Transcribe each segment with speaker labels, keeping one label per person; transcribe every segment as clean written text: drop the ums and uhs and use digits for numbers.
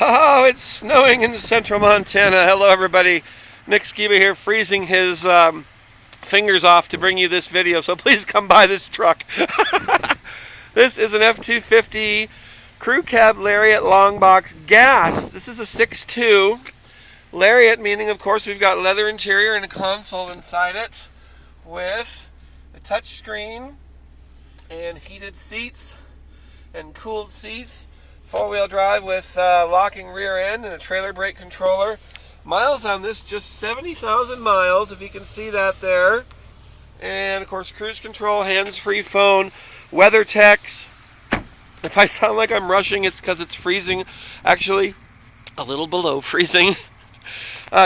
Speaker 1: Oh, it's snowing in central Montana. Hello, everybody. Nick Skiba here, freezing his fingers off to bring you this video, so please come by this truck. This is an F-250 Crew Cab Lariat Long Box Gas. This is a 6.2 Lariat, meaning, of course, we've got leather interior and a console inside it with a touch screen and heated seats and cooled seats. Four-wheel drive with locking rear end and a trailer brake controller. Miles on this, just 70,000 miles, if you can see that there. And, of course, cruise control, hands-free phone, weather techs. If I sound like I'm rushing, it's because it's freezing. Actually, a little below freezing.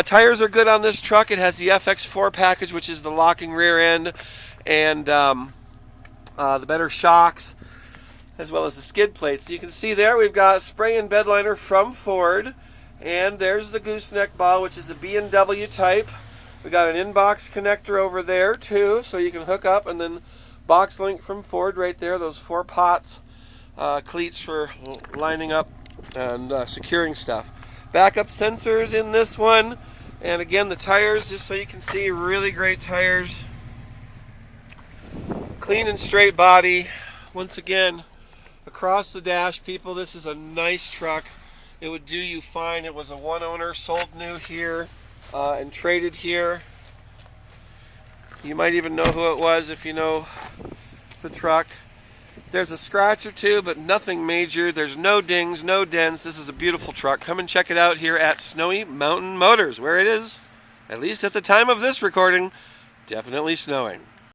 Speaker 1: Tires are good on this truck. It has the FX4 package, which is the locking rear end, and the better shocks, as well as the skid plates. You can see there we've got Spray-In Bedliner from Ford, and there's the Gooseneck Ball, which is a B&W type. We got an in-box connector over there too, so you can hook up, and then box link from Ford right there, those 4 pots, cleats for lining up and securing stuff. Backup sensors in this one, and again the tires, just so you can see, really great tires. Clean and straight body. Once again, across the dash, people, this is a nice truck. It would do you fine. It was a one owner, sold new here and traded here. You might even know who it was if you know the truck. There's a scratch or two, but nothing major. There's no dings, no dents. This is a beautiful truck. Come and check it out here at Snowy Mountain Motors, where it is, at least at the time of this recording, definitely snowing.